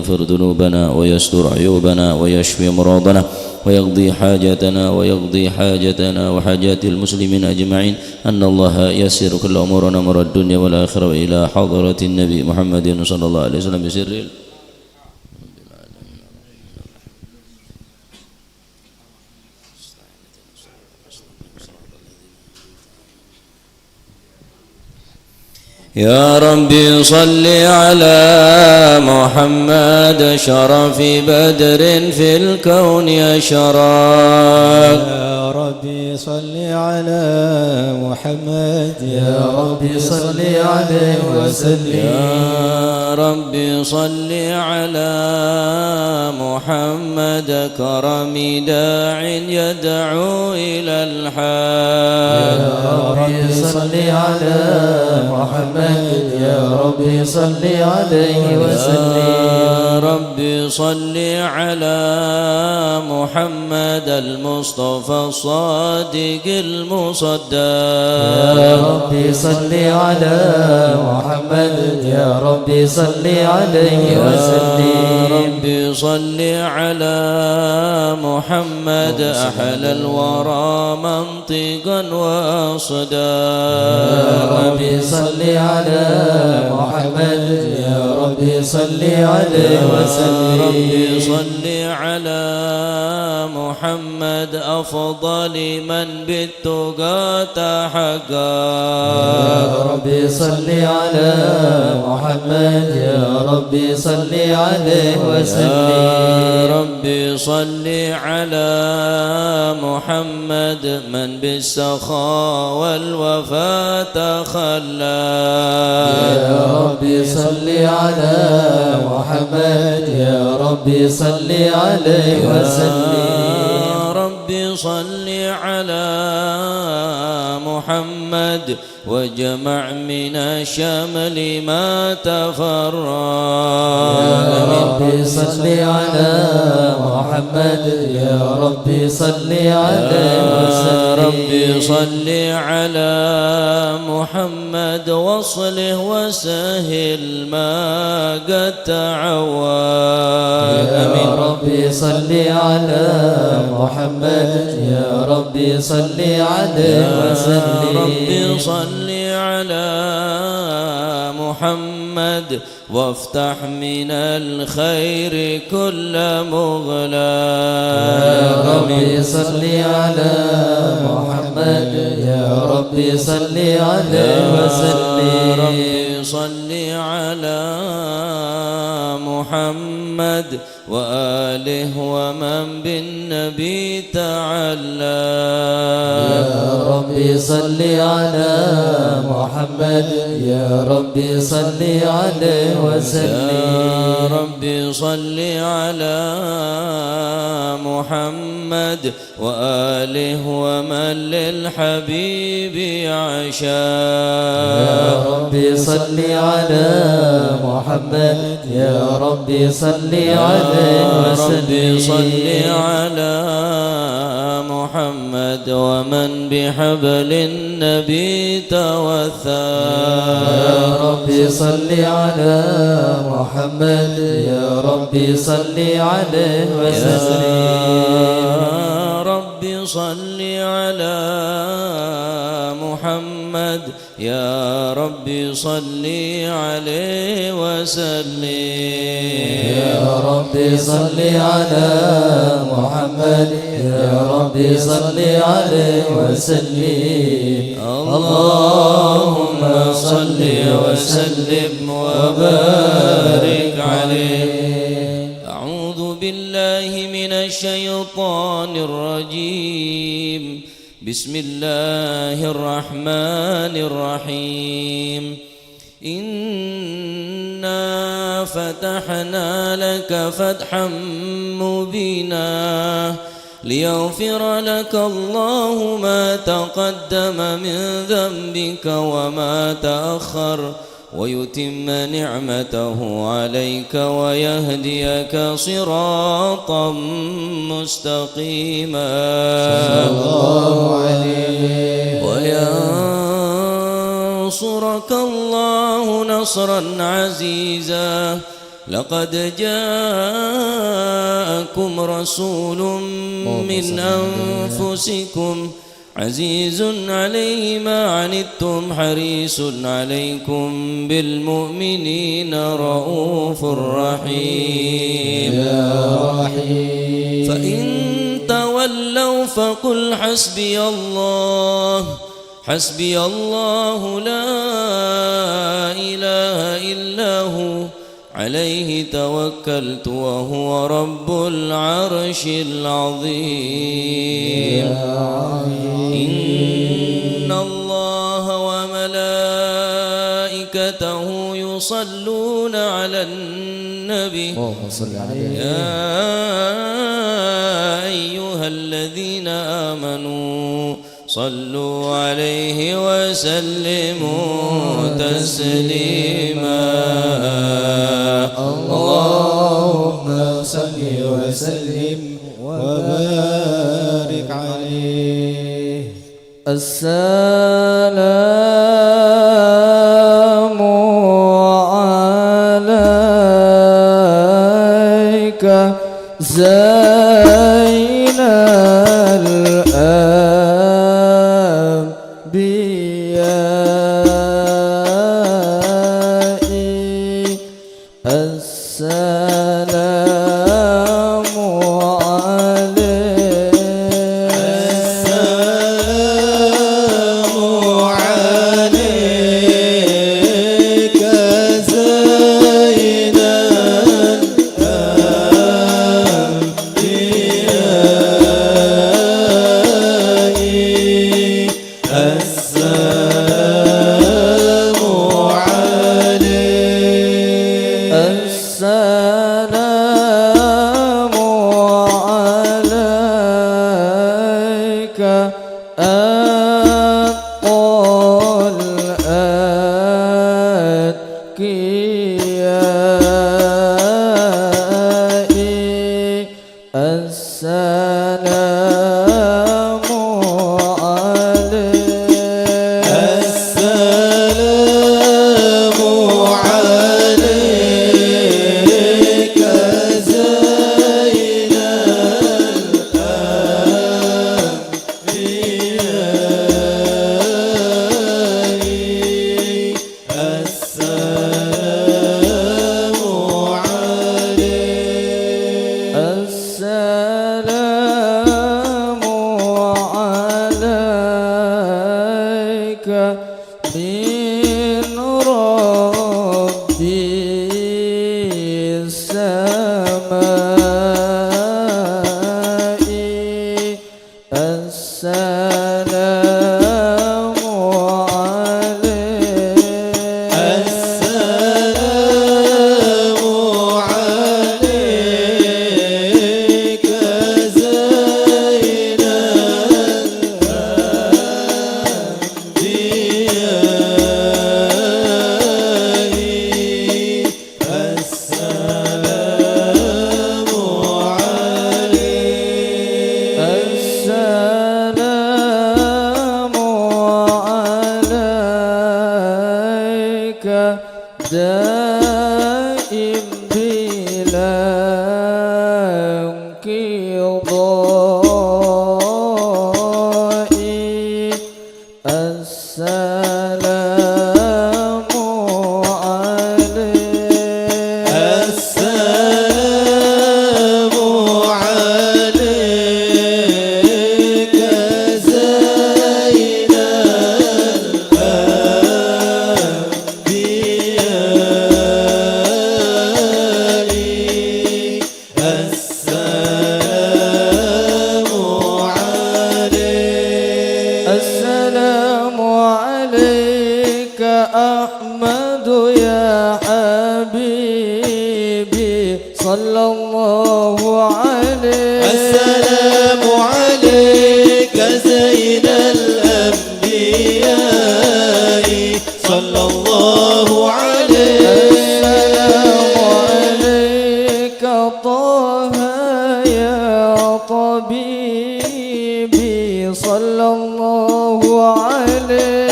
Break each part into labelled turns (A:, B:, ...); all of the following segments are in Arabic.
A: يغفر ذنوبنا ويستر عيوبنا ويشفي مرضنا ويقضي حاجتنا وحاجات المسلمين أجمعين، أن الله يسر كل أمورنا أمور الدنيا والآخرة وإلى حضرة النبي محمد صلى الله عليه وسلم بسر يا ربي صل على محمد شرف بدر في الكون يشرق.
B: يا ربي صل على محمد يا ربي صل عليه وسلم.
A: يا ربي صل على محمد كرم داع يدعو إلى الحق.
B: يا ربي صل على محمد يا ربي صل عليه وسلم.
A: يا ربي صل على محمد المصطفى الصادق المصدق.
B: يا ربي صل على محمد يا ربي صل عليه وسلم.
A: يا ربي صل على محمد أحلى الورى منطقا وأصداقا.
B: يا ربي صل على محمد يا ربي صل عليه وسلم.
A: ربي صل على محمد أفضل من بالتقى تحقق.
B: يا ربي صل على محمد يا ربي صل عليه وسلم.
A: يا ربي صل على محمد من بالسخاء والوفاء تخلى.
B: يا ربي صل على محمد يا ربي صل عليه وسلم.
A: يا ربي صل على محمد وجمع من الشمل ما تفرق.
B: يا ربي صل على محمد يا ربي صل عليه وسلم.
A: يا ربي صل على محمد واصله وسهل ما قد تعود.
B: يا ربي صل على محمد يا ربي صل عليه وسلم.
A: يا ربي صل على محمد وافتح من الخير كل مغلاق.
B: يا ربي صل على محمد يا ربي صل عليه وسلم.
A: يا ربي صل على محمد وآله ومن بالنبي تعلى.
B: يا ربي صل على محمد يا ربي صل عليه وسلم.
A: يا ربي صل على محمد وآله ومن للحبيب عشاق.
B: يا ربي صل على محمد يا ربي صل عليه وسلم.
A: ربي صل على محمد ومن بحبل النبي توثى.
B: يا ربي صل على محمد يا ربي صل عليه وسلم.
A: يا ربي صل على محمد يا ربي صل عليه وسلم.
B: يا ربي صل على محمد يا ربي صل عليه وسلم.
A: اللهم صل وسلم وبارك عليه. أعوذ بالله من الشيطان الرجيم. بسم الله الرحمن الرحيم. إنا فتحنا لك فتحا مبينا ليغفر لك الله ما تقدم من ذنبك وما تأخر ويتم نعمته عليك ويهديك صراطا مستقيما
B: صلى الله عليه
A: وينصرك الله نصرا عزيزا لقد جاءكم رسول من أنفسكم عزيز عليه ما عنتم حريص عليكم بالمؤمنين رؤوف رحيم
B: يا رحيم
A: فإن تولوا فقل حسبي الله لا إله إلا هو عليه توكلت وهو رب العرش العظيم إن الله وملائكته يصلون على النبي يا أيها الذين آمنوا صلوا عليه وسلموا تسليما
B: اللهم صل وسلم وبارك عليه السلام عليك زين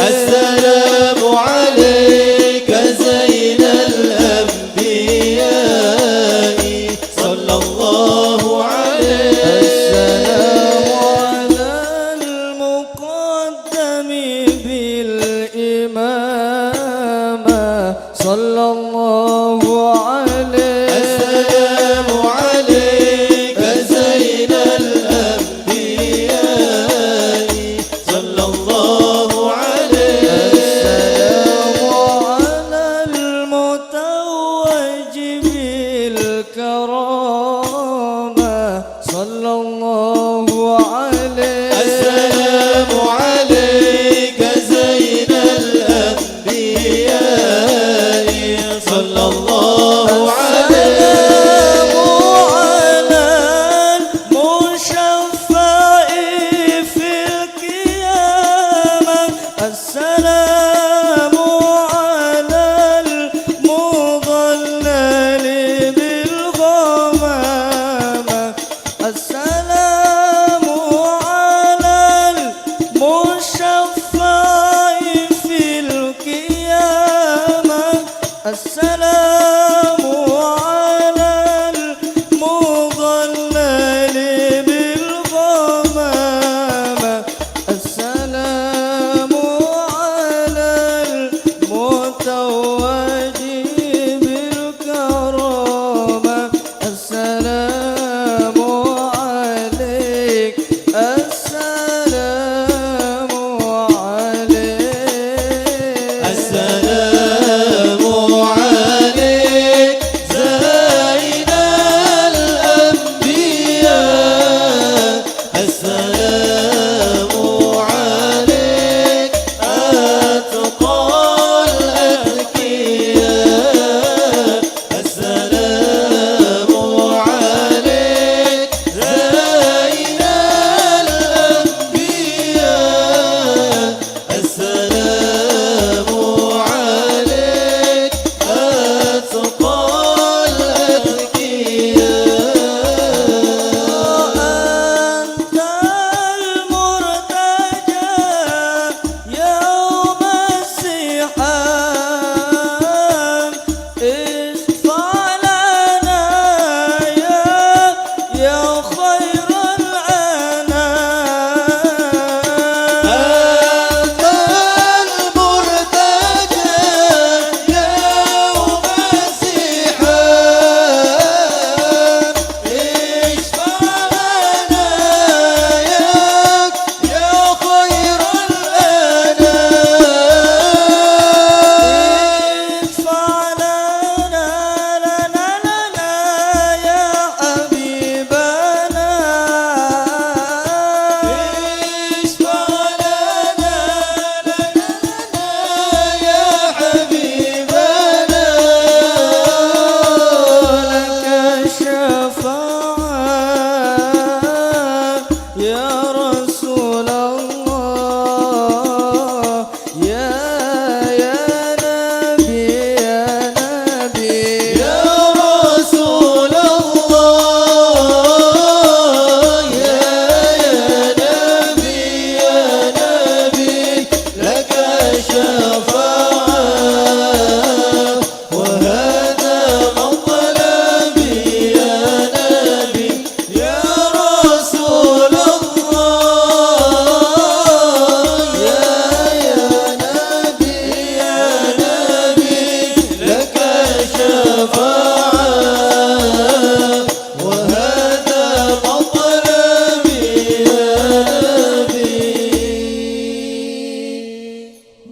C: السلام عليك زين الأنبياء
B: بالكرامة صلى الله عليه.
C: السلام عليك زين الأنبياء صلى الله عليه.
B: السلام على المضلل بالغمامة. السلام على المشفع في القيامة. السلام على المضلل بالغمامة. السلام بالكرامة. السلام عليك. السلام عليك.
C: السلام عليك زين الأنبياء. السلام عليك أتقى الأتقياء. السلام عليك زين الأنبياء. السلام عليك أتقى الأتقياء.
B: أنت المرتجى يوم السحاب. اشفع لنا يا خير الأنام.
C: أنت المرتجى يوم السحاب. اشفع لنا يا خير الأنام.
B: ادفع لنا يا حبيبنا.
C: اشفع لنا يا حبيبنا.
B: لك الشفاعة يا رسول الله. يا نبي يا نبي.
C: يا رسول الله يا نبي لك شفاعة وهذا مطلبي يا نبي. يا رسول الله يا نبي لك شفاعة وهذا مطلبي يا نبي.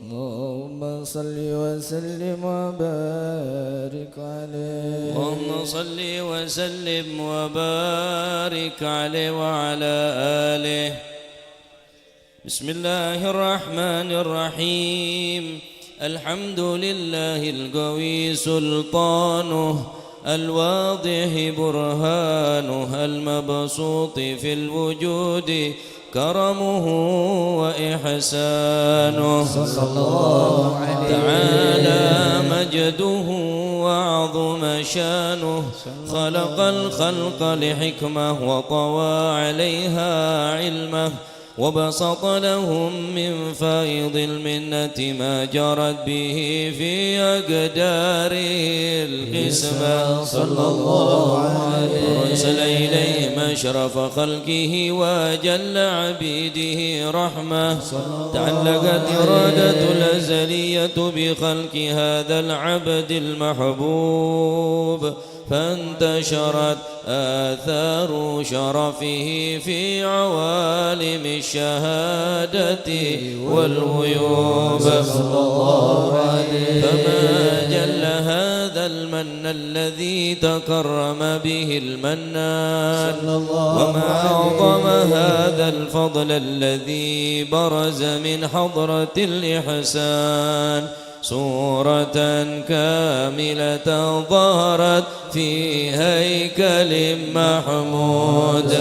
B: اللهم صل وسلم وبارك عليه.
A: اللهم صل وسلم وبارك عليه وعلى آله. بسم الله الرحمن الرحيم. الحمد لله القوي سلطانه الواضح برهانه المبسوط في الوجود كرمه وإحسانه.
B: صلى الله عليه
A: تعالى مجده وعظم شانه. خلق الخلق لحكمة وطوى عليها علمه. وبسط لهم من فيض المنة ما جرت به في أقداره القسمة.
B: صلى الله عليه.
A: وأرسل إليهم أشرف خلقه وأجل عبيده رحمة. تعلقت إرادة الأزلية بخلق هذا العبد المحبوب. فانتشرت آثار شرفه في عوالم الشهادة والغيوب. فما جل هذا المن الذي تكرم به المنان وما أعظم هذا الفضل الذي برز من حضرة الإحسان صورة كاملة ظهرت في هيكل محمود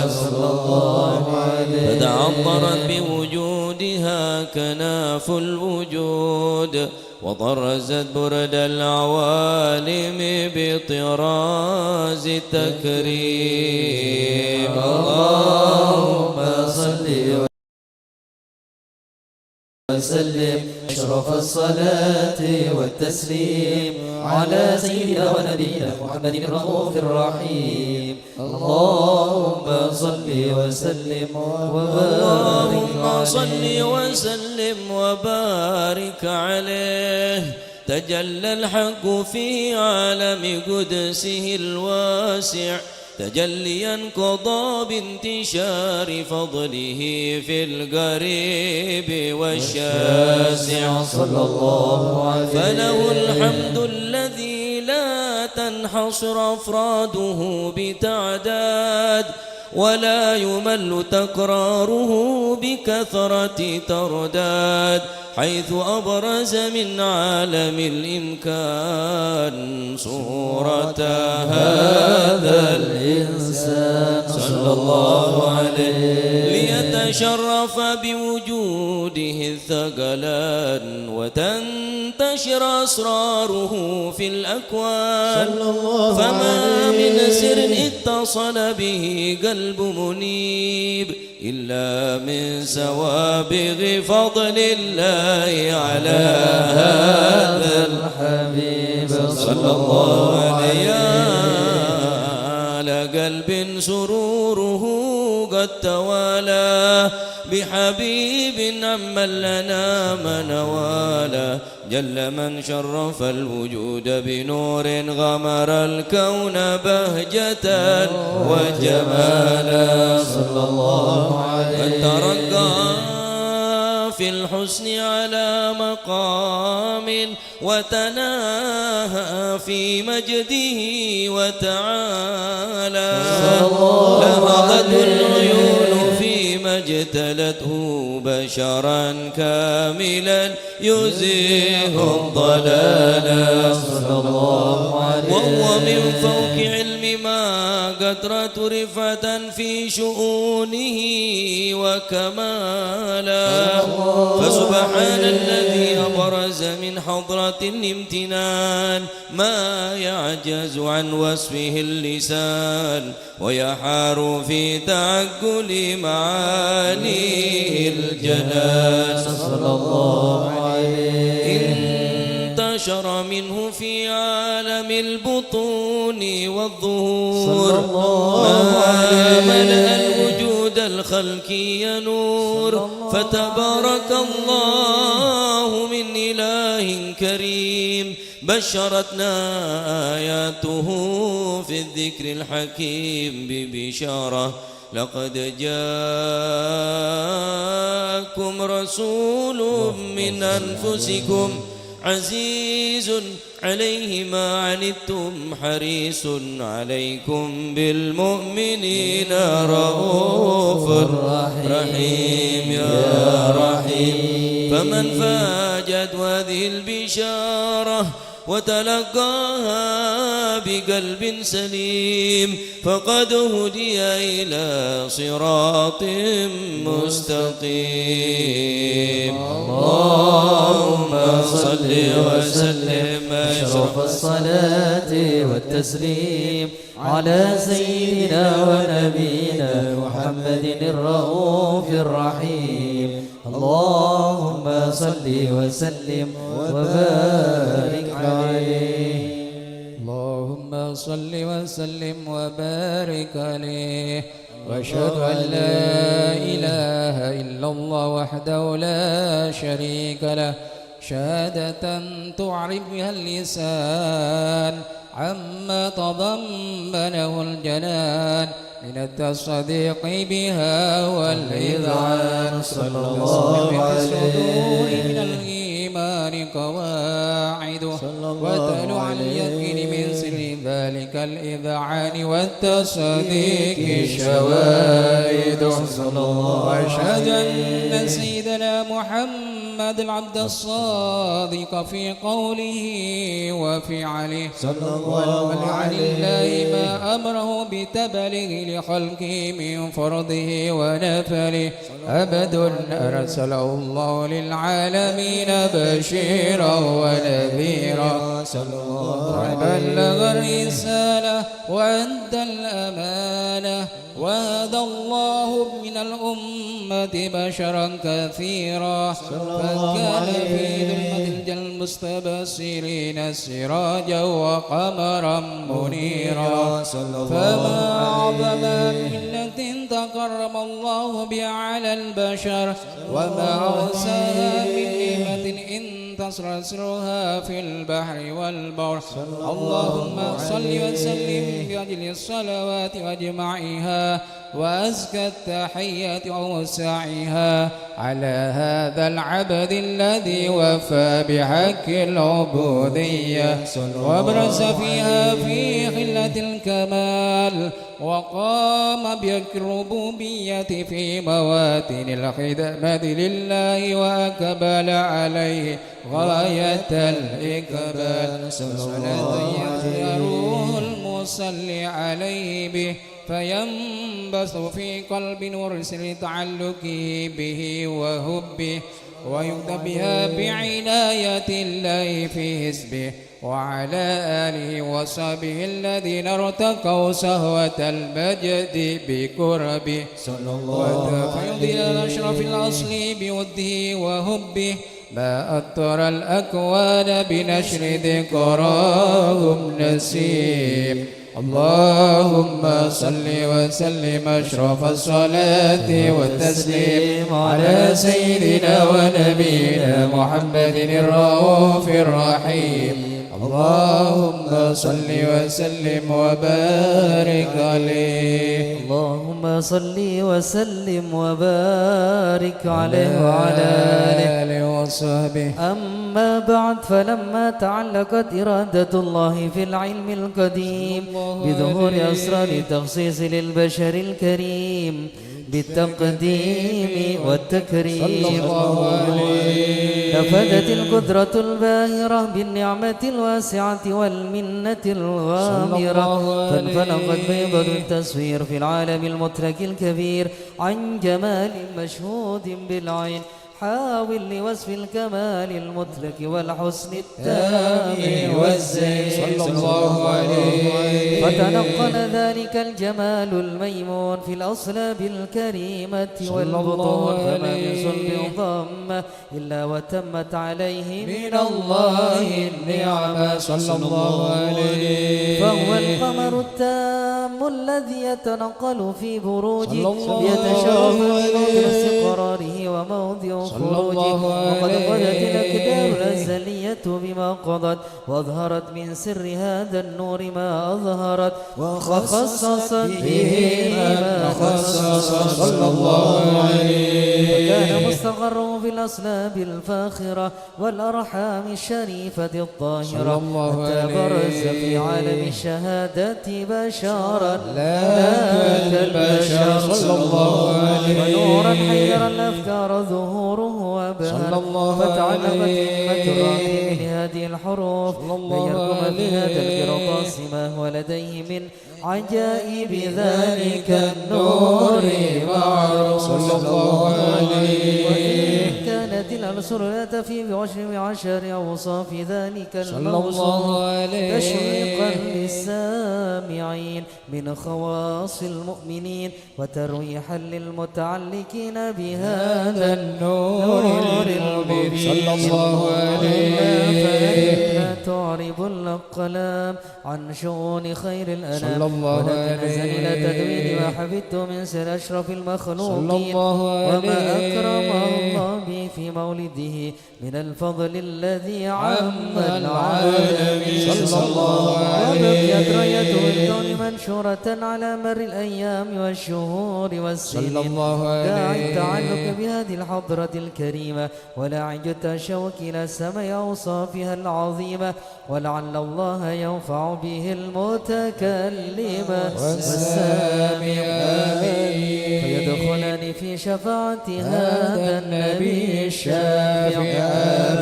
A: فتعطرت بوجودها كناف الوجود وطرزت برد العوالم بطراز التكريم
B: اللهم صل وسلم أشرف الصلاة والتسليم على سيدنا ونبينا محمد الرؤوف الرحيم اللهم صل وسلم وبارك
A: اللهم صل وسلم وبارك عليه تجلى الحق في عالم قدسه الواسع تجليا قضى بانتشار فضله في القريب والشاسع
B: صلى الله عليه
A: فله الحمد الذي لا تنحصر أفراده بتعداد ولا يمل تكراره بكثرة ترداد حيث أبرز من عالم الإمكان صورة هذا الإنسان صلى الله عليه ليتشرف بوجوده الثقلان وتنتشر أسراره في الأكوان فما من سر اتصل به قلب منيب إلا من سوابغ فضل الله على هذا الحبيب صلى الله عليه لقلب سروره قد توالى بحبيب عمن لنا منوالا جل من شرف الوجود بنور غمر الكون بهجة وجمالا صلى الله عليه من ترقى في الحسن على مقام وتناهى في مجده وتعالى لهضت العيون فيما اجتلته بشرا كاملا يزيه الضلالا صلى الله عليه وهو من فوق علم ما قدرة رفعة في شؤونه وكمالا فسبحان الذي أبرز من حضرة الامتنان ما يعجز عن وصفه اللسان ويحار في تعقل معاني الجلال صلى الله عليه انتشر منه في عالم البطون والظهور ما ملأ الوجود الخلقي نور فتبارك الله من إله كريم بشرتنا آياته في الذكر الحكيم ببشارة لقد جاءكم رسول من أنفسكم عزيز عليه ما عنتم حريص عليكم بالمؤمنين رؤوف رحيم يا رحيم فمن فاجت هذه البشارة وتلقاها بقلب سليم فقد هدي إلى صراط مستقيم اللهم صل وسلم
B: أشرف الصلاة والتسليم على سيدنا ونبينا محمد الرؤوف الرحيم اللهم صل وسلم وبارك عليه
D: اللهم صل وسلم وبارك عليه واشهد ان لا اله الا الله وحده لا شريك له شهادة تعرف بها اللسان عما تضمنه الجنان من التصديق بها والإذعان صلى الله عليه من الإيمان قواعد وتلو عن اليقين من سر ذلك الإذعان والتصديق شواهد. وأشهد أن سيدنا محمد العبد الصادق في قوله وفعله عن الله ما أمره بتبليغ لخلقه من فرضه ونفله. أبد أرسله الله للعالمين بشيرا ونذيرا، فبلغ الرسالة وأدى الأمانة، وهدى الله من الأمة بشرا كثيرا، فكان في ظلمة المستبصرين سراجا وقمرا منيرا. فما أعظم ملة تكرم الله بها على البشر، وما أوساها من نعمة إن تسرسرها في البحر والبر. اللهم صل وسلم بأجل الصلوات وأجمعها وأزكى التحيات ووسعها على هذا العبد الذي وفى بحق العبودية وابرز فيها في خلة الكمال، وقام بالربوبية في مواتن الخدمة لله وأقبل عليه غاية الإقبال. صلاة يروح المصلي عليه به فينبث في قلب ورسل تعلقه به وهبه، ويؤتى بها بعناية الله في حزبه، وعلى آله وصحبه الذين ارتقوا سهوة المجد بقربه، وتفيض إلى الأشرف الأصل بوده وهبه، ما أطر الأكوان بنشر ذكراهم نسيم. اللهم صل وسلم أشرف الصلاة والتسليم على سيدنا ونبينا محمد الرؤوف الرحيم. اللهم صل وسلم وبارك عليه.
B: اللهم صل وسلم وبارك عليه وعلى
D: آله وصحبه.
B: أما بعد، فلما تعلقت إرادة الله في العلم القديم بظهور أسرار تخصيص للبشر الكريم بالتقديم والتكريم، نفذت القدرة الباهرة بالنعمة الواسعة والمنة الغامرة، فانفلقت بيضة التصوير في العالم المترك الكبير عن جمال مشهود بالعين، حاول لوصف الكمال المترك والحسن التام والزين
D: صلى الله عليه.
B: فتنقل ذلك الجمال الميمون في الأصلاب الكريمة والبطون، فما من صلب ضم إلا وتمت عليه من الله النعمة صلى الله عليه. فهو القمر التام الذي يتنقل في بروجه ليتشرف بموضع استقراره وموضع خروجه، وقد قضت الأقدار الأزلية بما قضت، وأظهرت من سر هذا النور ما أظهرت، وخصصت به ما خصصت صلى الله عليه. وكان مستقره في الأصلاب الفاخرة والأرحام الشريفة الطاهرة، حتى برز في عالم الشهادة بشارا لا كالبشر صلى الله عليه. ونورا حير الأفكار ظهوره وبهر، فتعلقت همة الراكب لهذه الحروف ليركم في هذا القرطاس ما هو لديه من عجائب ذلك النور معروف صلى الله عليه. وإن كانت الأنصر لا تفي بعشر أوصاف ذلك الموصوف تشويقا للسامعين من خواص المؤمنين، وترويحا للمتعلقين بهذا النور المبين صلى الله عليه. فإنها تعرب الأقلام عن شؤون خير الأنام، ولكن نزل إلى تدوين وما حفظت من سر أشرف المخلوقين
D: صلى الله عليه
B: وما أكرمه الله به في مولده من الفضل الذي عم العالمين
D: صلى الله عليه
B: وبقيت رايته الكون منشورة على مر الأيام والشهور والسنين
D: صلى الله عليه
B: داعي التعلق بهذه الحضرة الكريمة ولاعج التشوق إلى سمع أوصافها العظيمة ولعل الله ينفع به المتكلم والسامع آمين فيدخلني في شفاعة هذا النبي الشافع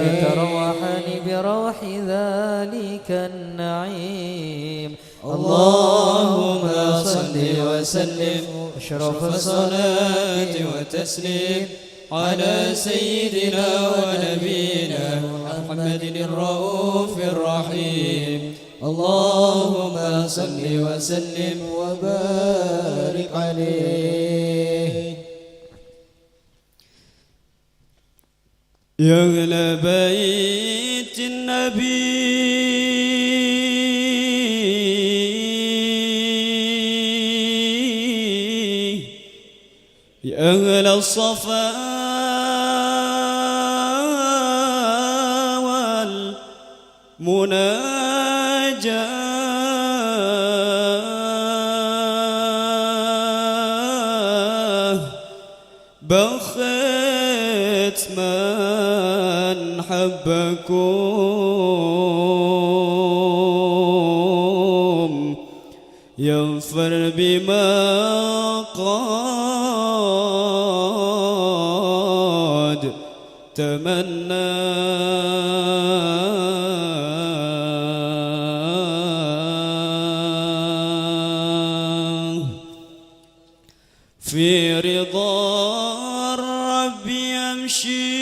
B: يتروحني بروح ذلك النعيم
C: اللهم صل وسلم
B: أشرف
C: الصلاة وتسليم على سيدنا ونبينا محمد الرؤوف الرحيم اللهم صل وسلم وبارك عليه يا أهل بيت النبي يا أهل الصفا والمناجاة بخت من حبكم يغفر بما قد تمنى في رضا الرب يمشي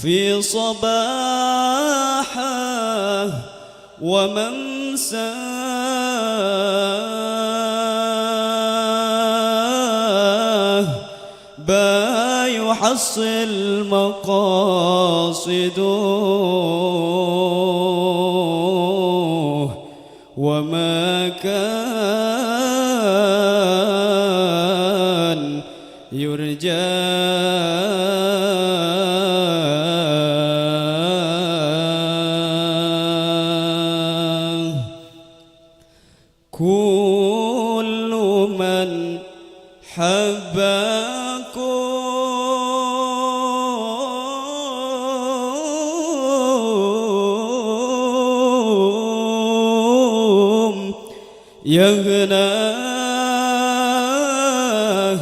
C: في صباحه وممساه با يحصل مقاصده وما كان يرجى كل من حبكم يغناه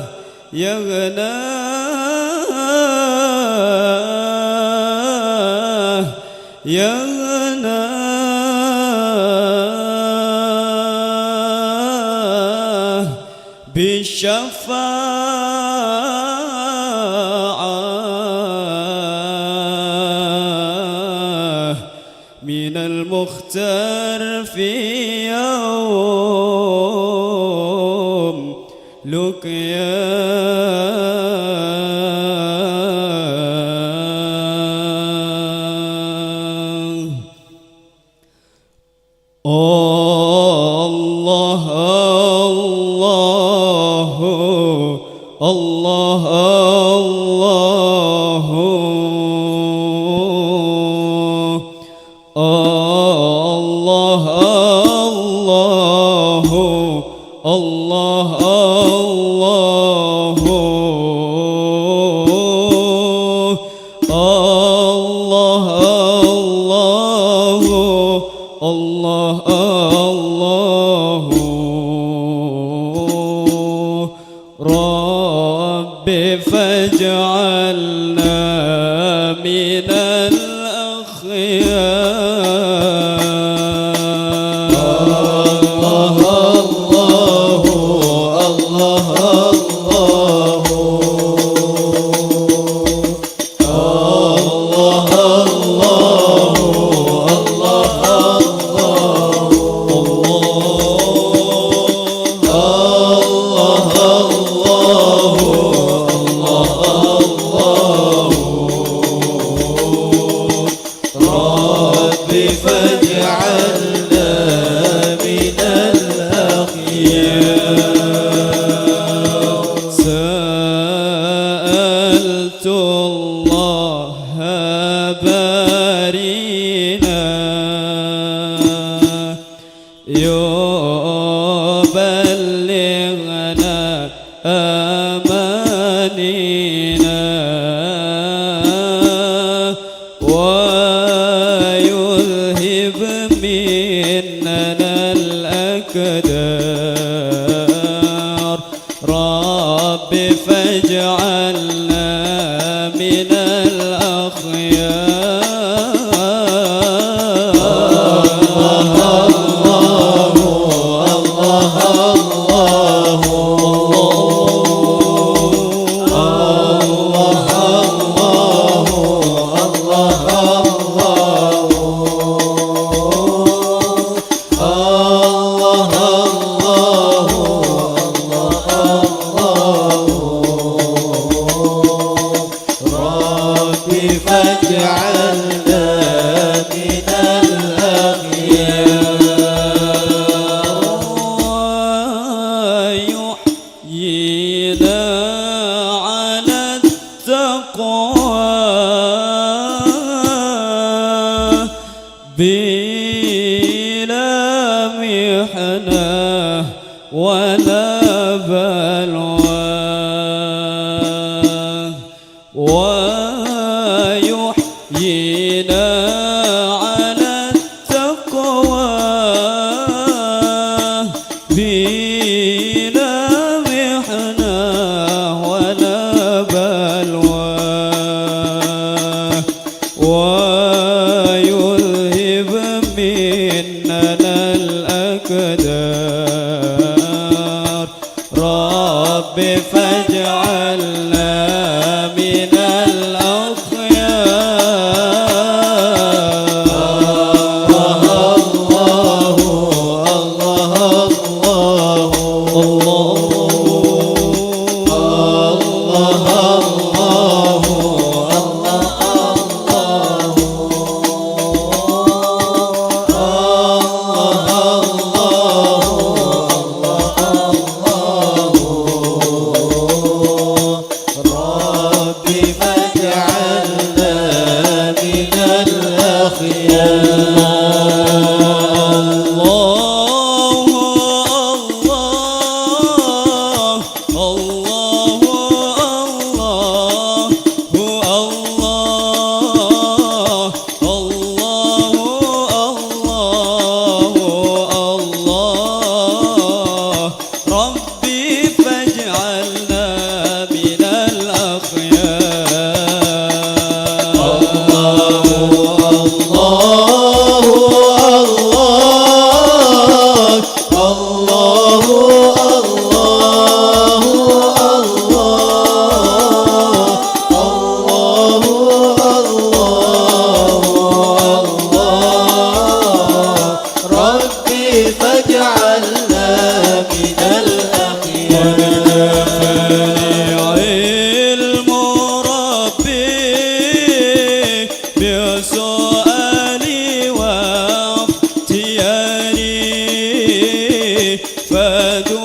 C: بالشفاعة من المختار في يوم لقياه الله الله الله الله الله الله الله رب فاجعلنا من الأخيار بارينا يبلغنا أمانينا ويذهب مننا الأكدار رب فاجعلنا من الأخيار ولا بلوى ويحيينا على التقوى بلا محنة ولا بلوى ويذهب مننا الأكدار رب فاجعلنا من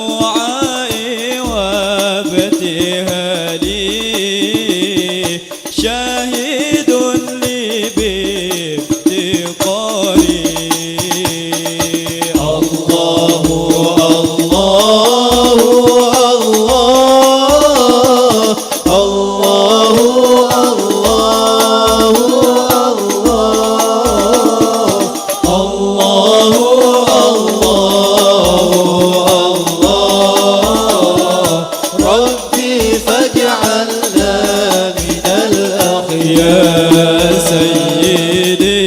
C: فدعائي وابتهالي شاهد لي بافتقاري الله الله الله الله الله يا سيدي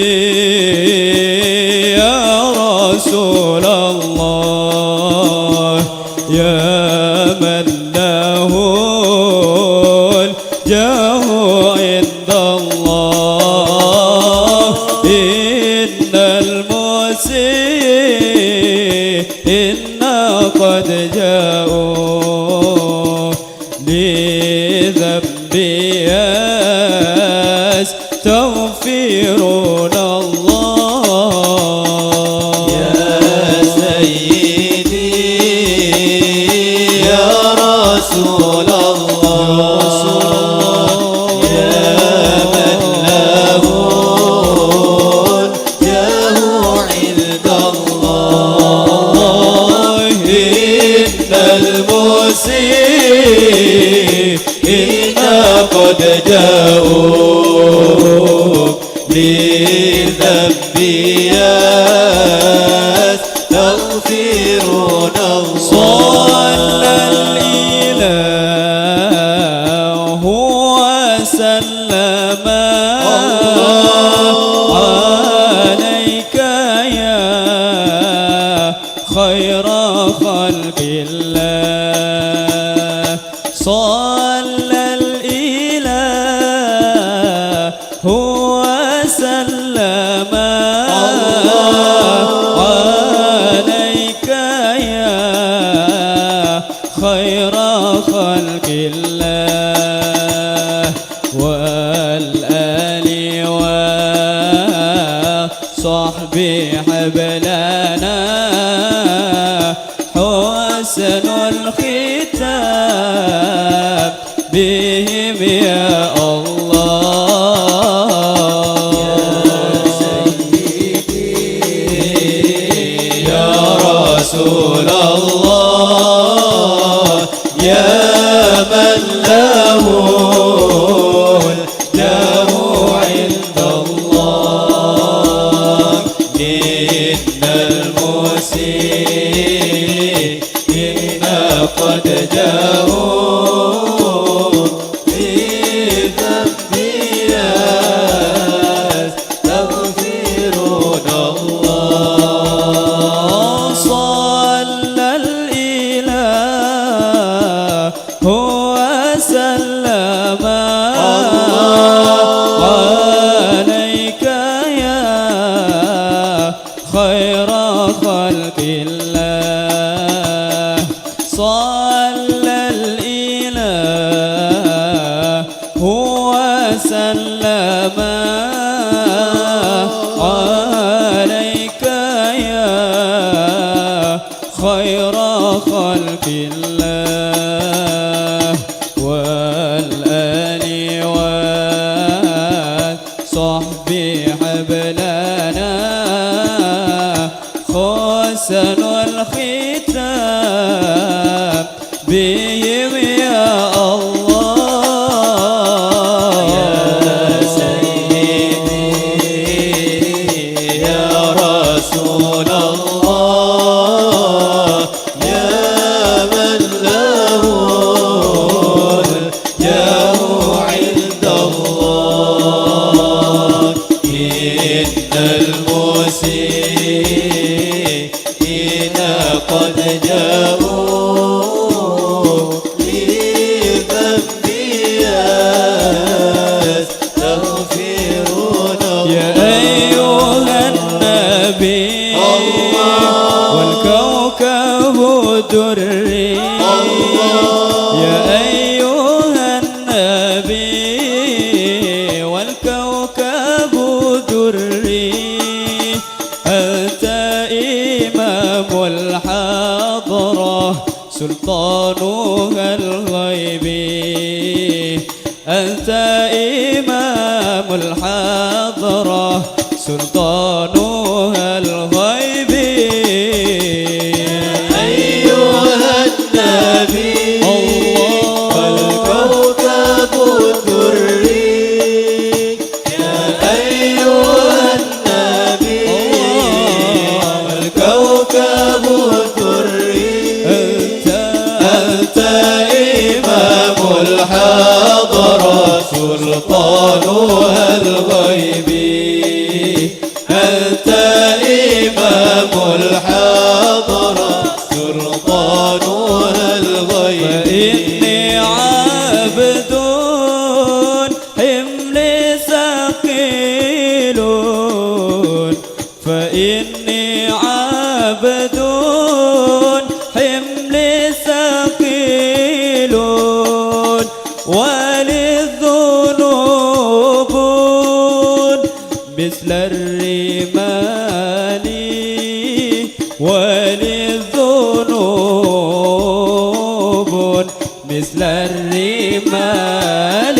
C: قد جاءوا لذنبي يستغفرون الله صلى الإله وسلم عليك يا خير خلق الله صلى الإله وسلم عليك يا خير خلق الله والآل وصحبه حبلنا حسن الختام بهم يا الله يا سيدي يا رسول الله يا من له الجاه عند الله إن المسيئين قد جاءوا بذنبي يستغفرون الله صلى الإله وسلم عليك يا خير خلق الله صلى الإله وسلم عليك يا خير خلق الله والآل وصحبه حبلنا حسن الختام بهم يا الله يا سيدي يا رسول الله يا من له الجاه عند الله إن المسيئين قد جاءوا لذنبي يستغفرون يا أيها النبي والكوكب الدري يا أيها النبي والكوكب الدري أنت إمام الحضرة سلطانها الغيبي أنت إمام الحضرة سلطانها الغيبي أيها النبي والكوكب الدري يا أيها النبي والكوكب الدري أنت إمام الحضرة سلطانها الغيبي أنت إمام الحضرة سلطانها الغيبي فإني عبد حمل ثقيل فإني عبد حمل ثقيل وللذنوب مثل الرمال وللذنوب مثل الرمال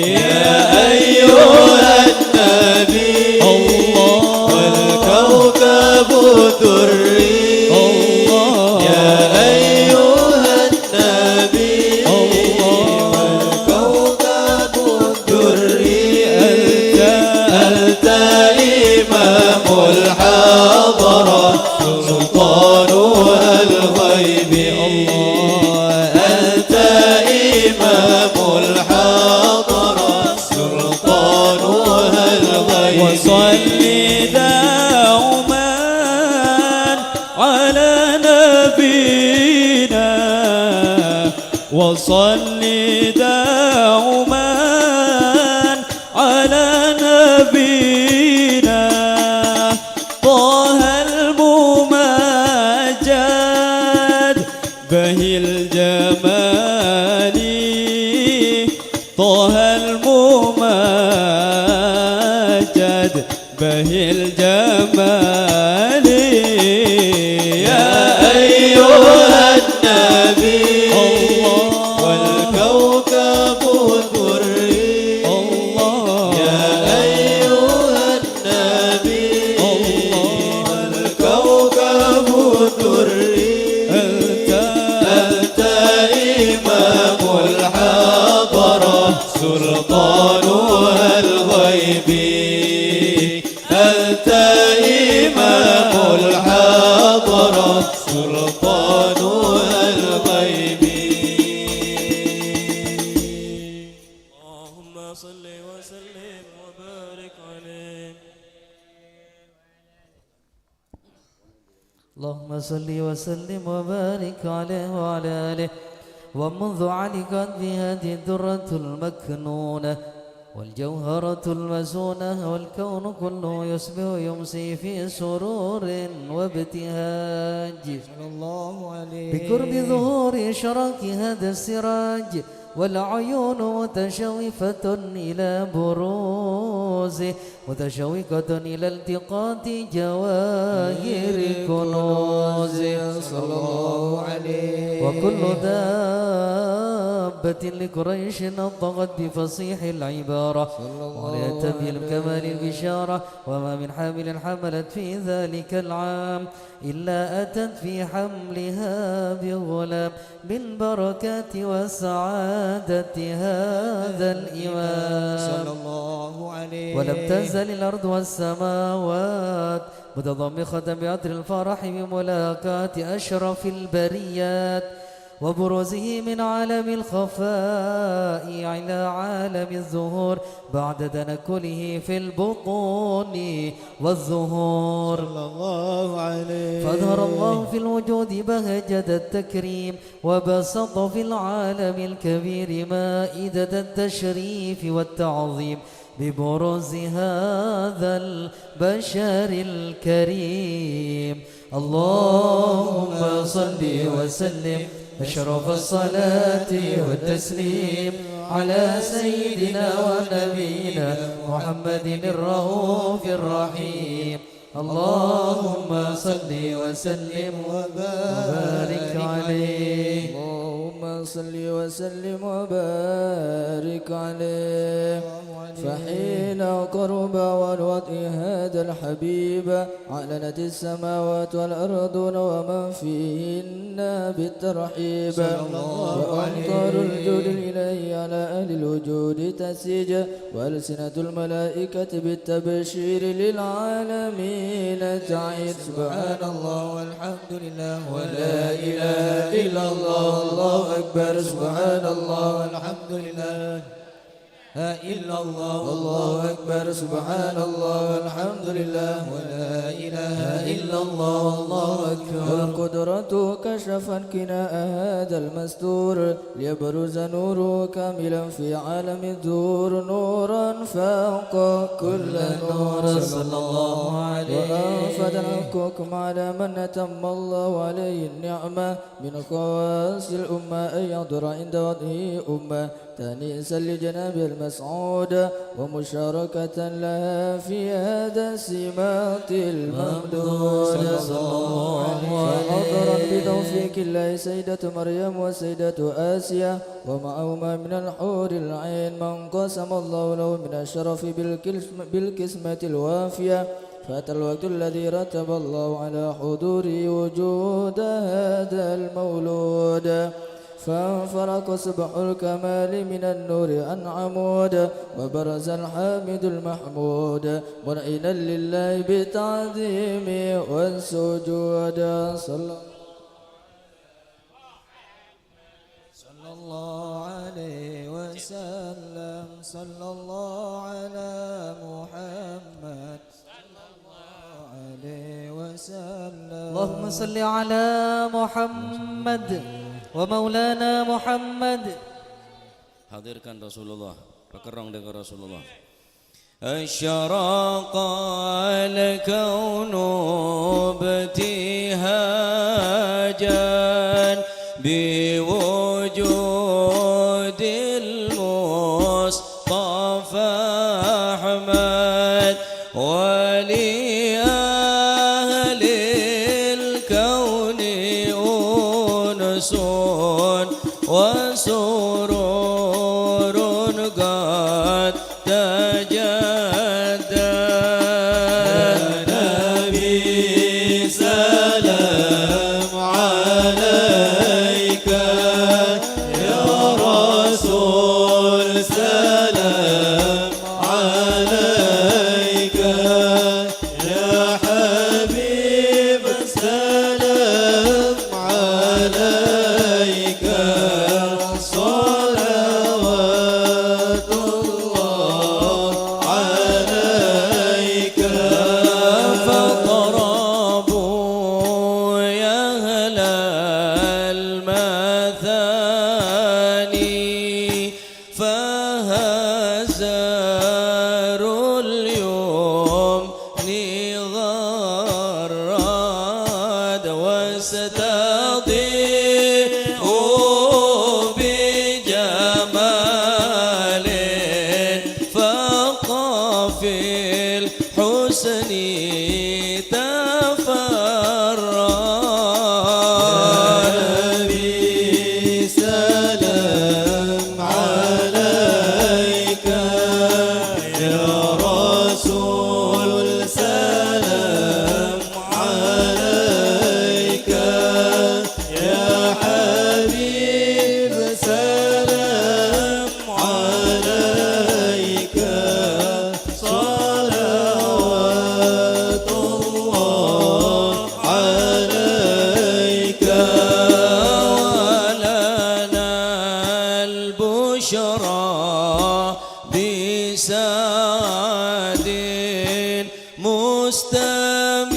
C: يا أيها النبي والكوكب الدري يا أيها النبي والكوكب الحضرة سلطان الغيب الله أنت إمام الحضرة سلطان الغيب وصل دوما على نبينا وصل دوما على نبينا طه الممجد بهي الجمال طه الممجد بهي الجمال يا أيها النبي والكوكب الدري يا أيها النبي والكوكب الدري أنت إمام الحضرة سلطان الغيب أنت إمام الحضرة سلطان الغيب اللهم صل وسلم وبارك عليه
B: اللهم صل وسلم وبارك عليه وعلى آله ومنذ علقت بهذه الدرة المكنونة والجوهرة المزونة والكون كله يصبح يمسي في سرور وابتهاج
D: صلى الله عليه
B: بقرب ظهور شرق هذا السراج والعيون متشوفة إلى بروزه متشوقة إلى التقاط جواهر كنوزه
D: صلى الله عليه
B: وكل دابة لقريش نطقت بفصيح العبارة ورأت بالكمال البشارة وما من حامل حملت في ذلك العام إلا أتت في حملها بغلام من بركات وسعادة هذا الإمام
D: صلى الله عليه
B: ولم تزل الأرض والسماوات متضمخة بعطر الفرح بملاقاة أشرف البريات وبروزه من عالم الخفاء إلى عالم الظهور بعد تنكله في البطون والظهور
D: صلى الله عليه
B: فأظهر الله في الوجود بهجة التكريم وبسط في العالم الكبير مائدة التشريف والتعظيم ببروز هذا البشر الكريم اللهم صل وسلم أشرف الصلاة والتسليم على سيدنا ونبينا محمد الرؤوف الرحيم اللهم صل وسلم وبارك عليه
D: اللهم صل وسلم وبارك عليه فحين قرب والوطء هذا الحبيب أعلنت السماوات والأرضون ومن فيهن بالترحيب وأمطار الجود الإلهي على أهل الوجود تسيج وألسنة الملائكة بالتبشير للعالمين تعيد سبحان الله والحمد لله ولا إله إلا الله الله أكبر سبحان الله والحمد لله إلا الله والله أكبر سبحان الله والحمد لله ولا إله إلا الله والله أكبر والقدرة كشفت كناء هذا المستور ليبرز نوره كاملا في عالم الدور نورا فوق كل نور صلى الله عليه وأنفذ حقكم على من أتم الله عليه النعمة من خواص الأمة أن يحضر عند وضعه أمة تأنيسا لجناب المسعود ومشاركة لها في هذا السمات الممدود صلى الله عليه فحضرت بتوفيق الله سيدة مريم وسيدة آسيا ومعهما من الحور العين من قسم الله له من الشرف بالقسمة الوافية فأتى الوقت الذي رتب الله على حضور وجود هذا المولود فانفرق سبح الكمال من النور عن عمود وبرز الحامد المحمود منعنا لله بالتعظيم والسجود صلى الله عليه وسلم صلى الله على محمد صلى الله عليه وسلم
B: اللهم صل على محمد ومولانا محمد.
A: Hadirkan Rasulullah, pekerong dengan Rasulullah. أشرق الكون ابتهاجا بوجود المصطفى أحمد ولأهل الكون أنس وسرور قد تجدد.
E: نبي سلام عليك يا رسول سلام عليك يا حبيب سلام عليك صلوات الله عليك.
A: فاقربوا يا أهل المثاني فهزار اليوم غرد واستضيء بجمال فقافي الحسن تفرد.
E: نبي سلام عليك يا رسول سلام عليك يا حبيب سلام عليك صلوات الله عليك.
A: ولنا البشرى بسعد مستمر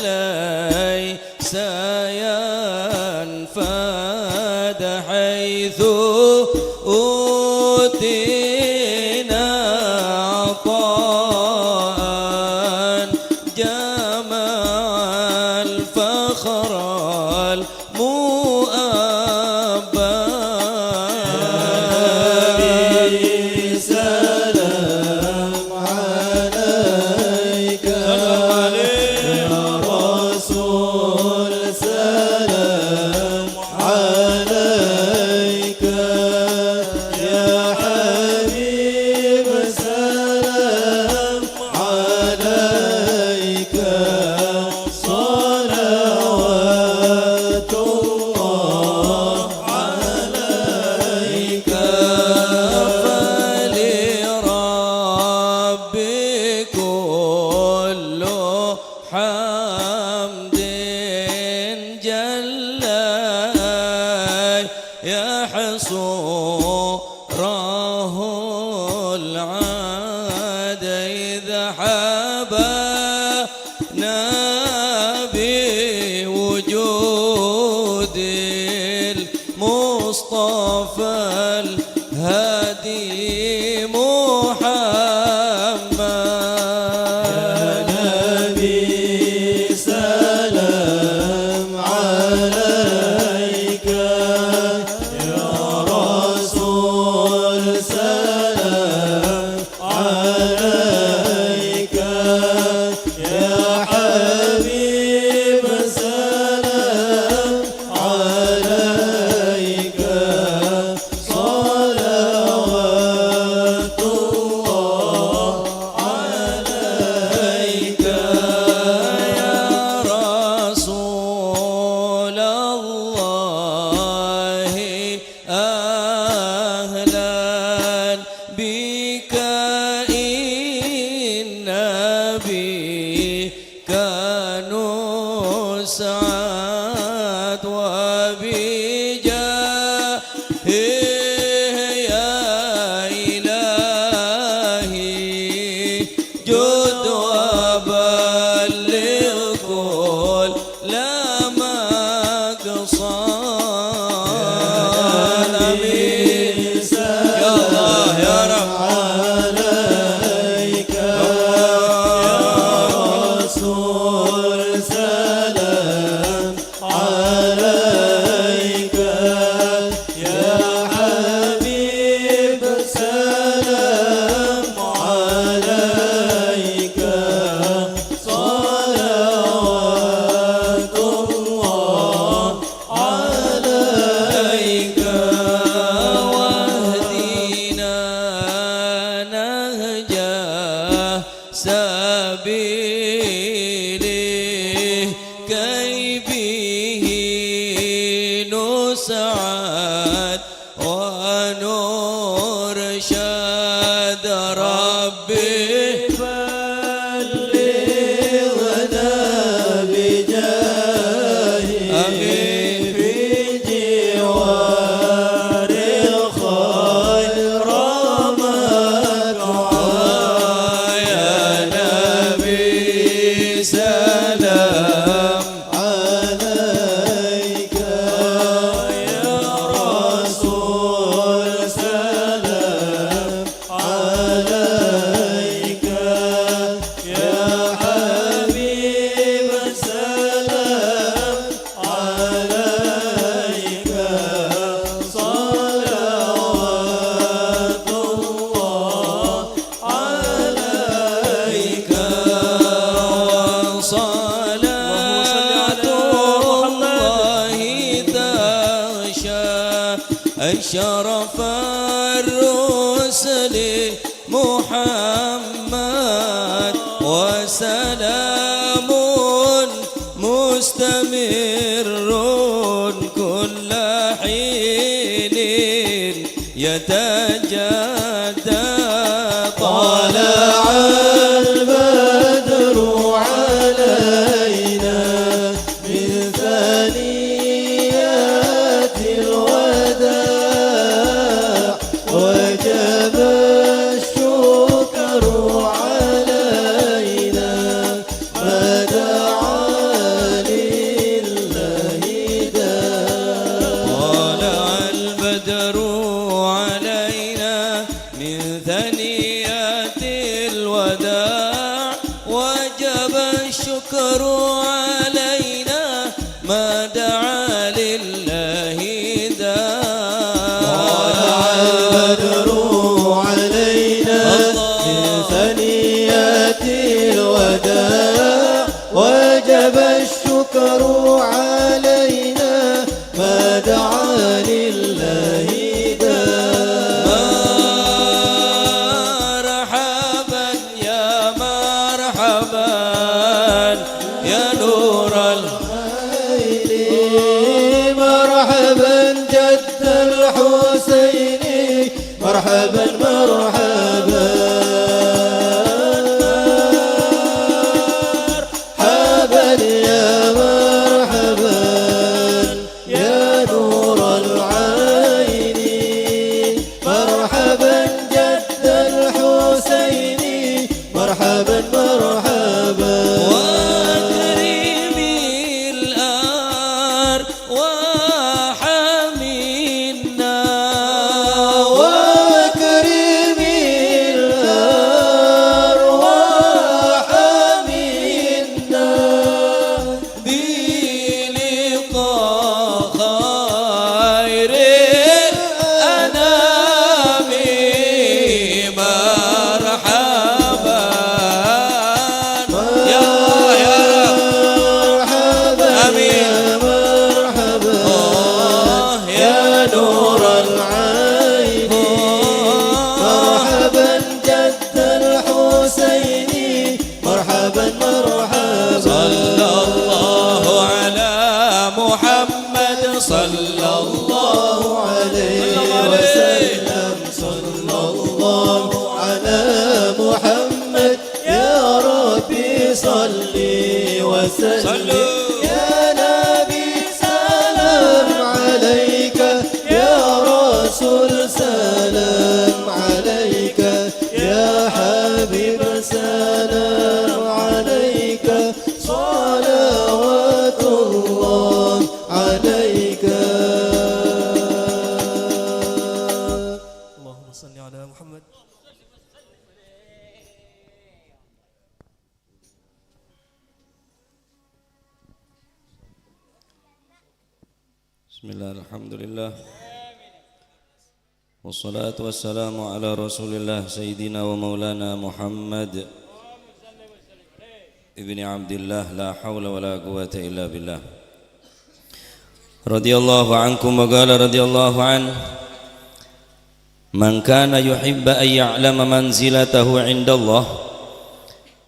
A: ليس ينفد حيث أوتينا عطاء جمع الفخر المؤبد.
E: سلام عليك يا رسول سلام عليك يا حبيب سلام عليك صلوات الله عليك.
A: فلرب كل حمد جل يحصره العاد إذا حبانا بوجود المصطفى الهادي محمد.
E: نبي سلام عليك يا رسول سلام عليك
A: جد وبلغ كل مقصد آمين يا الله يا رب
E: عليك يا رسول سلام عليك يا حبيب سلام عليك صلوات الله عليك
A: واهدنا نهج سبيله كي به نسعد ونرشد ربي
E: بلغنا بجاهه
A: آمين.
E: في جوار الخير مقعد
A: يا نبي سلام
E: عليك يا رسول سلام عليك يا حبيب سلام عليك صلوات الله عليك
A: وصلاة الله تغشى أشرف الرسل محمد وسلام مستمر كل حين يتجدد
E: طلع البدر علينا من ثنيات الوداع وجب الشكر علينا ما دعا لله داع
A: طلع البدر علينا من ثنيات الوداع وجب الشكر علينا ما دعا لله
E: طلع البدر علينا من ثنيات الوداع وجب الشكر علينا ما دعا لله
A: مرحبا يا مرحبا يا نور
E: مرحبا جد الحسين مرحبا مرحبا مرحبا يا مرحبا يا نور العين مرحبا جد الحسين مرحبا مرحبا
A: وأكرمي الأرواح منا
E: وأكرمي الأرواح منا
A: بلقاء خير الأنام مرحبا يا رب
E: مرحبا
A: آمين.
E: يا مرحبا يا نور العين مرحبا جد الحسين مرحبا مرحبا
A: صلى الله على محمد صلى الله
E: عليه وسلم صلى الله على محمد يا ربي صلي وسلم
A: صلوا.
E: يا نبي سلام عليك يا رسول سلام عليك يا حبيب سلام
A: Bismillah, alhamdulillah. Wassalatu wassalamu ala rasulillah Sayyidina wa maulana Muhammad Ibni Abdillah, la hawla wa la quwata illa billah. Radiyallahu ankum wa qala radiyallahu an man kana yuhibba an ya'lama manzilatahu indallah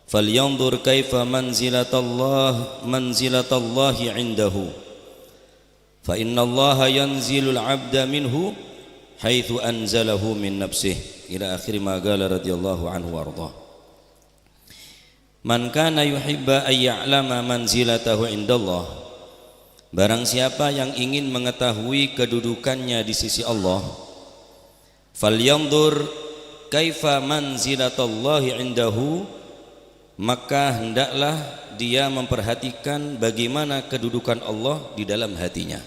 A: falyanzur kaifa manzilatallahi indahu fa inna allaha yanzilul abda minhu haitsu anzalahu min nafsihi ila akhir ma qala radhiyallahu anhu warḍah. Man kana yuhibba ay ya'lama manzilatahu indallah, barang siapa yang ingin mengetahui kedudukannya di sisi Allah, falyanzur kaifa manzilatallahi indahu, maka hendaklah dia memperhatikan bagaimana kedudukan Allah di dalam hatinya.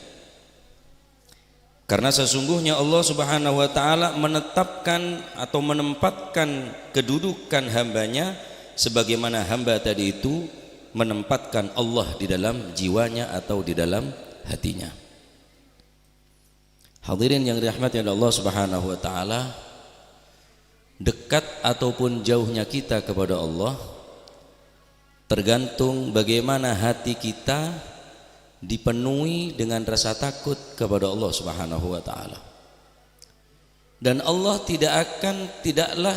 A: Karena sesungguhnya Allah Subhanahu wa taala menetapkan atau menempatkan kedudukan hambanya sebagaimana hamba tadi itu menempatkan Allah di dalam jiwanya atau di dalam hatinya. Hadirin yang dirahmati oleh Allah Subhanahu wa taala, dekat ataupun jauhnya kita kepada Allah tergantung bagaimana hati kita dipenuhi dengan rasa takut kepada Allah Subhanahu wa taala. Dan Allah tidaklah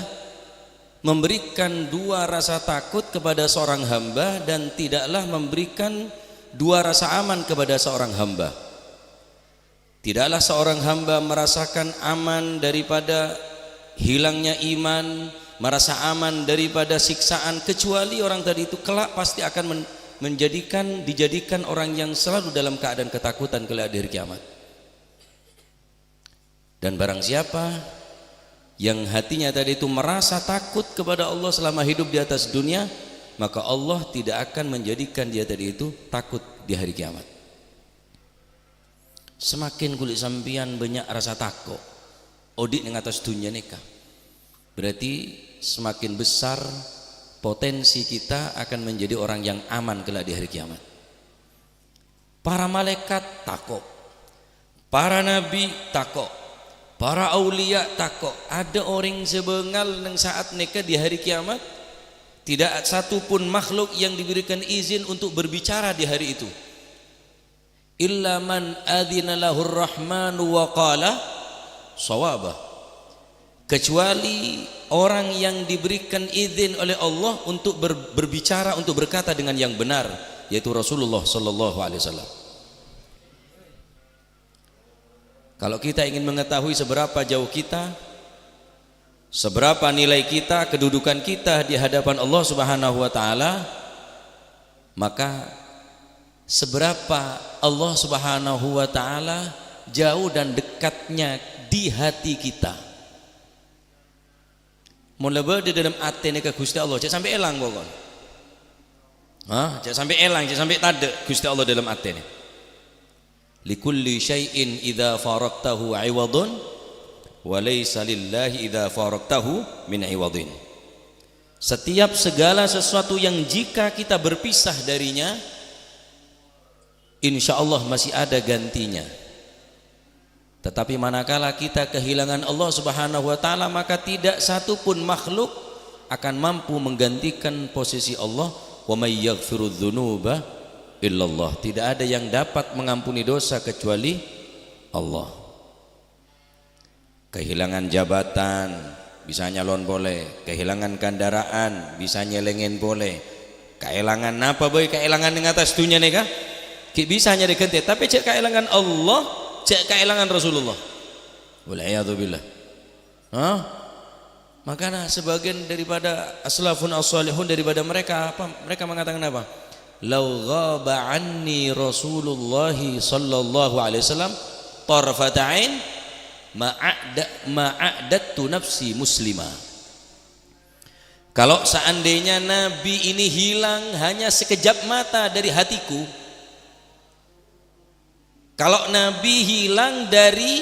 A: memberikan dua rasa takut kepada seorang hamba dan tidaklah memberikan dua rasa aman kepada seorang hamba. Tidaklah seorang hamba merasakan aman daripada hilangnya iman, merasa aman daripada siksaan, kecuali orang tadi itu kelak pasti akan dijadikan orang yang selalu dalam keadaan ketakutan kelak di hari kiamat. Dan barang siapa yang hatinya tadi itu merasa takut kepada Allah selama hidup di atas dunia, maka Allah tidak akan menjadikan dia tadi itu takut di hari kiamat. Semakin kulit sampian banyak rasa takut odik ning atas dunia nikah, berarti semakin besar potensi kita akan menjadi orang yang aman kelak di hari kiamat. Para malaikat takut, para nabi takut, para aulia takut. Ada orang sebengal nang saat nikah di hari kiamat, tidak satu pun makhluk yang diberikan izin untuk berbicara di hari itu. Illa man adzina lahur rahmanu wa qala shawaba, kecuali orang yang diberikan izin oleh Allah untuk berbicara, untuk berkata dengan yang benar, yaitu Rasulullah sallallahu alaihi wasallam. Kalau kita ingin mengetahui seberapa jauh kita, seberapa nilai kita, kedudukan kita di hadapan Allah Subhanahu wa taala, maka seberapa Allah Subhanahu wa taala jauh dan dekatnya di hati kita. Mulai di dalam hati ke Gusti Allah, cek sampai elang pokok. Cek sampai elang, cek sampai tade Gusti Allah dalam hati ini. Likulli syai'in idza faraqtahu 'iwadun wa laysa lillahi idza faraqtahu min 'iwadin. Setiap segala sesuatu yang jika kita berpisah darinya, insyaallah masih ada gantinya. Tetapi manakala kita kehilangan Allah Subhanahu wa taala, maka tidak satu pun makhluk akan mampu menggantikan posisi Allah. Wa may yaghfirudz dzunuba illallah. Tidak ada yang dapat mengampuni dosa kecuali Allah. Kehilangan jabatan bisa nyalon boleh, kehilangan kendaraan bisa nyelengin boleh. Kehilangan apa boy? Kehilangan ning atas dunia nih kah? Ki bisa nyari ganti, tapi cek kehilangan Allah, cek kehilangan Rasulullah. Wal'iyadzubillah. Makanya sebagian daripada aslafun as-salihun daripada mereka apa? Mereka mengatakan apa? Lau ghaba anni Rasulullah sallallahu alaihi wasallam tarfata'ain ma'adattu nafsi muslimah. Kalau seandainya Nabi ini hilang hanya sekejap mata dari hatiku, kalau Nabi hilang dari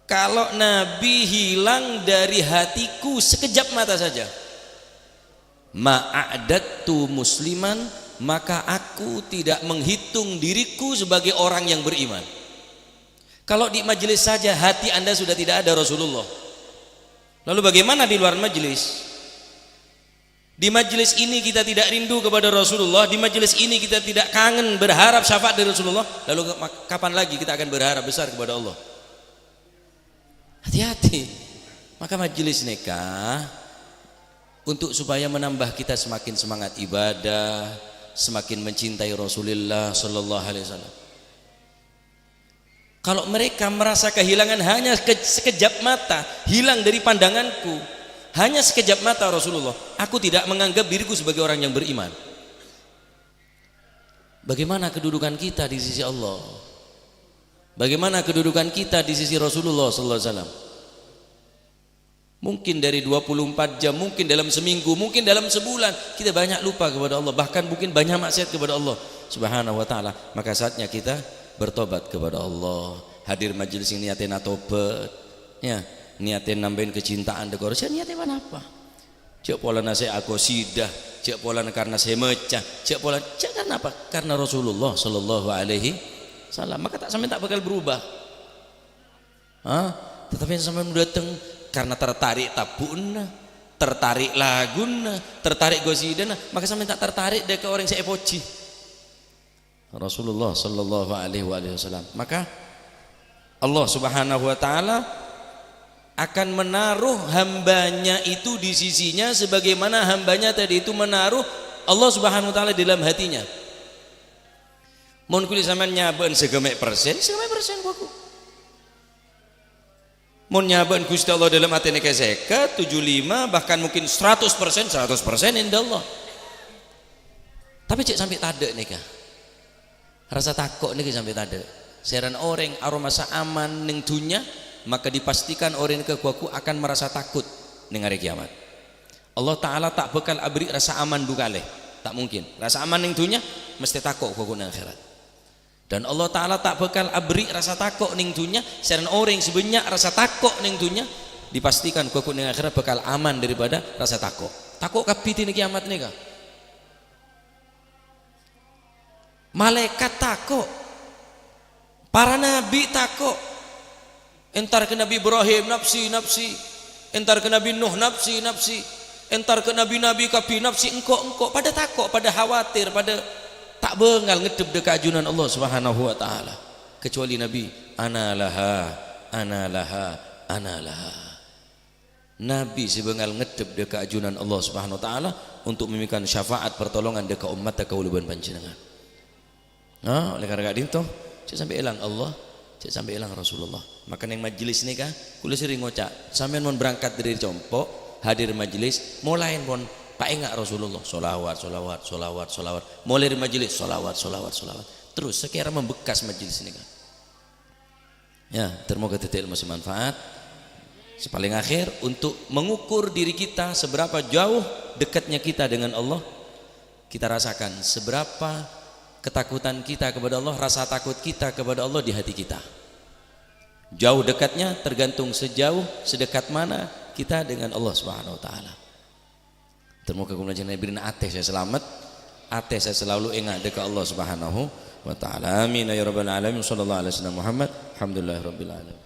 A: kalau Nabi hilang dari hatiku sekejap mata saja, ma'adattu musliman maka aku tidak menghitung diriku sebagai orang yang beriman. Kalau di majelis saja hati Anda sudah tidak ada Rasulullah, lalu bagaimana di luar majelis? Di majelis ini kita tidak rindu kepada Rasulullah, di majelis ini kita tidak kangen berharap syafaat dari Rasulullah, lalu kapan lagi kita akan berharap besar kepada Allah? Hati-hati. Maka majelis nikah untuk supaya menambah kita semakin semangat ibadah, semakin mencintai Rasulullah sallallahu alaihi wasallam. Kalau mereka merasa kehilangan hanya sekejap mata, hilang dari pandanganku, hanya sekejap mata Rasulullah, aku tidak menganggap diriku sebagai orang yang beriman. Bagaimana kedudukan kita di sisi Allah? Bagaimana kedudukan kita di sisi Rasulullah sallallahu alaihi wasallam? Mungkin dari 24 jam, mungkin dalam seminggu, mungkin dalam sebulan kita banyak lupa kepada Allah, bahkan mungkin banyak maksiat kepada Allah Subhanahu wa taala. Maka saatnya kita bertobat kepada Allah. Hadir majelis ini niatin tobat, ya, niatin nambahin kecintaan dekat Rasul. Niatin apa? Cek pola nasi aku sidah, cek pola karena saya mecah, cek pola karena apa? Karena Rasulullah sallallahu alaihi wasallam. Maka tak sampai tak bakal berubah. Tetapi sampai datang karena tertarik tabuna, tertarik laguna, tertarik gosidana, maka sampai tak tertarik dek orang saya poci Rasulullah sallallahu alaihi wasallam. Maka Allah Subhanahu wa taala akan menaruh hambanya itu di sisinya sebagaimana hambanya tadi itu menaruh Allah Subhanahu wa taala di dalam hatinya. Mun kulit sampean nyaben segemek persen baku. Mun nyaban Gusti Allah dalam hati nika seka 75 bahkan mungkin 100% indah Allah. Tapi cek sampai tade nika. Rasa takut nika sampai tade. Seran orang aroma aman ning dunya, maka dipastikan orang ke kuaku akan merasa takut ning hari kiamat. Allah taala tak bakal abri rasa aman bukale. Tak mungkin. Rasa aman ning dunya mesti takut kuaku nang akhirat. Dan Allah Ta'ala tak bakal abri rasa takut ning dunya, seran orang sebanyak rasa takut ning dunya, dipastikan kuku ning akhirat bakal aman daripada rasa takut. Takut kapiti ning kiamat nika. Malaikat takut, para nabi takut. Entar ke Nabi Ibrahim nafsi, entar ke Nabi Nuh nafsi, entar ke nabi-nabi kapi nafsi, engkau pada takut, pada khawatir, pada tak bengal ngedep dekat ajunan Allah Subhanahu wa taala, kecuali Nabi ana laha. Nabi sebengal ngedep dekat ajunan Allah Subhanahu wa taala untuk memberikan syafaat pertolongan dekat umat dekat uluban panjenengan. Oleh karena itu cek sampai elang Allah, cek sampai elang Rasulullah. Maka neng majelis nikah kula sering ngocak, sampean mon berangkat dari Compok hadir majelis mulai pon Pak enggak Rasulullah solawat mulai dari majelis solawat terus sekira membekas majelis ini kan ya termoga titik ilmu manfaat. Paling akhir untuk mengukur diri kita seberapa jauh dekatnya kita dengan Allah, kita rasakan seberapa ketakutan kita kepada Allah, rasa takut kita kepada Allah di hati kita. Jauh dekatnya tergantung sedekat mana kita dengan Allah Subhanahu wa taala. Termoga kemudian berikan ate saya selamat, ate saya selalu ingat dekat Allah Subhanahu wa taala. Amin ya rabbal alamin. Sallallahu alaihi wasallam Muhammad. Alhamdulillahirabbil alamin.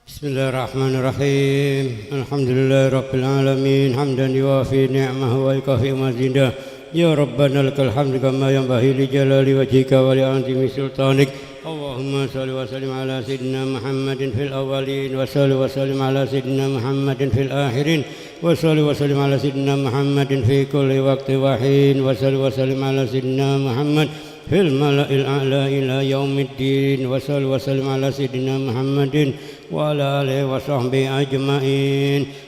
F: Bismillahirrahmanirrahim. Alhamdulillahirabbil alamin. Hamdan yuwafi ni'amahu wa yukafi mazidah. Ya Rabbana lakal hamdu kama yanbaghi li jalali wajhika wa li 'azimi sultanik. Allahumma shalli wa sallim ala sayyidina Muhammadin fil awwalin wa shalli wa sallim ala sayyidina Muhammadin fil akhirin wa shalli wa sallim ala sayyidina Muhammadin fi kulli waqti wa hin wa shalli wa sallim ala sayyidina Muhammad fil mala'il a'la ila yaumiddin wa shalli wa sallim ala sayyidina Muhammadin wa ala alihi wa sahbihi ajma'in.